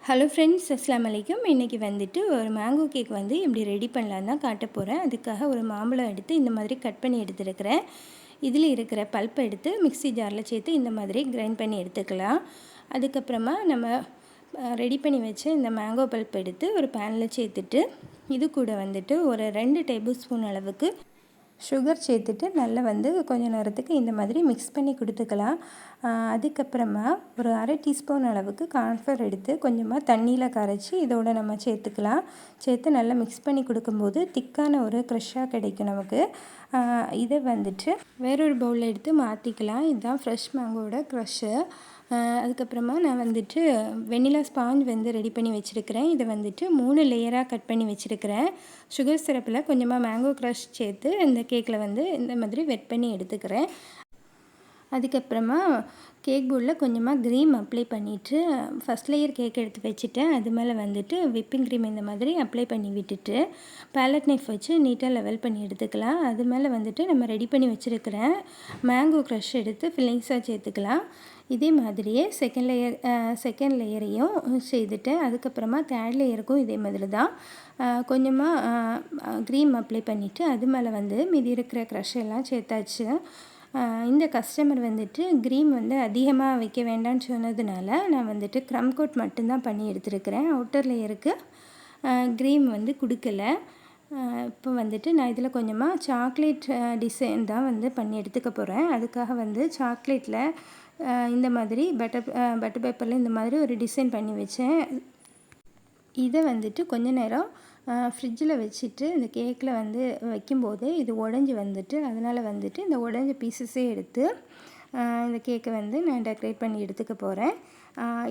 Hello friends, அஸ்ஸலாமு அலைக்கும். இன்றைக்கி வந்துட்டு ஒரு மேங்கோ கேக் வந்து எப்படி ரெடி பண்ணலான்னு தான் காட்ட போகிறேன். அதுக்காக ஒரு மாம்பழம் எடுத்து இந்த மாதிரி கட் பண்ணி எடுத்துருக்கிறேன். இதில் இருக்கிற பல்ப்பை எடுத்து மிக்ஸி ஜாரில் சேர்த்து இந்த மாதிரி கிரைண்ட் பண்ணி எடுத்துக்கலாம். அதுக்கப்புறமா நம்ம ரெடி பண்ணி வச்ச இந்த மேங்கோ பல்ப் எடுத்து ஒரு பேனில் சேர்த்துட்டு இது கூட வந்துட்டு ஒரு 2 டேபிள் ஸ்பூன் அளவுக்கு சுகர் சேர்த்துட்டு நல்லா வந்து கொஞ்சம் நேரத்துக்கு இந்த மாதிரி மிக்ஸ் பண்ணி கொடுத்துக்கலாம். அதுக்கப்புறமா ஒரு அரை டீஸ்பூன் அளவுக்கு கார்ன்ஃப்ளவர் எடுத்து கொஞ்சமாக தண்ணியில் கரைச்சி இதோடு நம்ம சேர்த்துக்கலாம். சேர்த்து நல்லா மிக்ஸ் பண்ணி கொடுக்கும்போது திக்கான ஒரு க்ரஷ்ஷாக கிடைக்கும் நமக்கு. இதை வந்துட்டு வேறொரு பவுலில் எடுத்து மாற்றிக்கலாம். இதுதான் ஃப்ரெஷ் மேங்கோட க்ரஷ்ஷு. அதுக்கப்புறமா நான் வந்துட்டு வெண்ணிலா ஸ்பாஞ்ச் வந்து ரெடி பண்ணி வச்சுருக்கிறேன். இதை வந்துட்டு 3 லேயராக கட் பண்ணி வச்சுருக்கிறேன். சுகர் சிரப்பில் கொஞ்சமாக மேங்கோ க்ரஷ் சேர்த்து இந்த கேக்கில் வந்து இந்த மாதிரி வெட் பண்ணி எடுத்துக்கிறேன். அதுக்கப்புறமா கேக் போர்டில் கொஞ்சமாக க்ரீம் அப்ளை பண்ணிவிட்டு ஃபஸ்ட் லேயர் கேக் எடுத்து வச்சுட்டேன். அது மேலே வந்துட்டு விப்பிங் க்ரீம் இந்த மாதிரி அப்ளை பண்ணி விட்டுட்டு பேலட் நைஃப் வச்சு நீட்டாக லெவல் பண்ணி எடுத்துக்கலாம். அது மேலே வந்துட்டு நம்ம ரெடி பண்ணி வச்சுருக்கிற மேங்கோ க்ரஷ் எடுத்து ஃபில்லிங்ஸாக சேர்த்துக்கலாம். இதே மாதிரியே செகண்ட் லேயரையும் செய்துட்டு அதுக்கப்புறமா தேர்ட் லேயருக்கும் இதே மாதிரி தான் கொஞ்சமாக க்ரீம் அப்ளை பண்ணிவிட்டு அது மேலே வந்து மீதி இருக்கிற க்ரஷ் எல்லாம் சேர்த்தாச்சு. இந்த கஸ்டமர் வந்துட்டு க்ரீம் வந்து அதிகமாக வைக்க வேண்டாம்னு சொன்னதுனால நான் வந்துட்டு க்ரம் கோட் மட்டும்தான் பண்ணி எடுத்துருக்கிறேன். அவுட்டர் லேயருக்கு க்ரீம் வந்து கொடுக்கல. இப்போ வந்துட்டு நான் இதில் கொஞ்சமாக சாக்லேட் டிசைன் தான் வந்து பண்ணி எடுத்துக்க போகிறேன். அதுக்காக வந்து சாக்லேட்டில் இந்த மாதிரி பட்டர் பேப்பரில் இந்த மாதிரி ஒரு டிசைன் பண்ணி வச்சேன். இதை வந்துட்டு கொஞ்ச நேரம் ஃப்ரிட்ஜில் வச்சுட்டு இந்த கேக்கில் வந்து வைக்கும்போது இது உடஞ்சி வந்துட்டு அதனால் வந்துட்டு இந்த உடஞ்ச பீசஸே எடுத்து இந்த கேக்கை வந்து நான் டெக்கரேட் பண்ணி எடுத்துக்க போகிறேன்.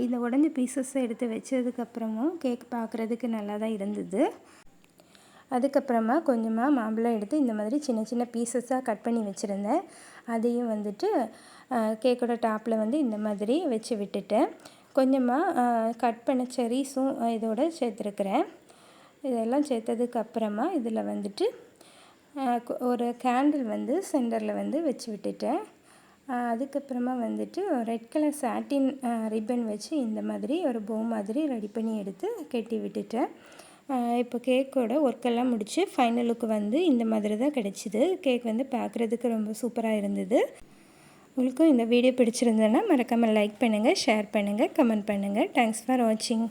இந்த உடஞ்ச பீசஸை எடுத்து வச்சதுக்கப்புறமும் கேக் பார்க்குறதுக்கு நல்லா தான் இருந்தது. அதுக்கப்புறமா கொஞ்சமாக மாம்பழம் எடுத்து இந்த மாதிரி சின்ன சின்ன பீசஸாக கட் பண்ணி வச்சுருந்தேன். அதையும் வந்துட்டு கேக்கோட டாப்பில் வந்து இந்த மாதிரி வச்சு விட்டுட்டேன். கொஞ்சமாக கட் பண்ண செரீஸும் இதோடு சேர்த்துருக்குறேன். இதெல்லாம் சேர்த்ததுக்கப்புறமா இதில் வந்துட்டு ஒரு கேண்டில் வந்து சென்டரில் வந்து வச்சு விட்டுட்டேன். அதுக்கப்புறமா வந்துட்டு ரெட் கலர் சாட்டின் ரிப்பன் வச்சு இந்த மாதிரி ஒரு போ மாதிரி ரெடி பண்ணி எடுத்து கட்டி விட்டுட்டேன். இப்போ கேக்கோட ஒர்க்கெல்லாம் முடித்து ஃபைனலுக்கு வந்து இந்த மாதிரி தான் கிடச்சிது. கேக் வந்து பார்க்குறதுக்கு ரொம்ப சூப்பராக இருந்தது. உங்களுக்கும் இந்த வீடியோ பிடிச்சிருந்ததுன்னா மறக்காமல் லைக் பண்ணுங்கள், ஷேர் பண்ணுங்கள், கமெண்ட் பண்ணுங்கள். தேங்க்ஸ் ஃபார் வாட்சிங்.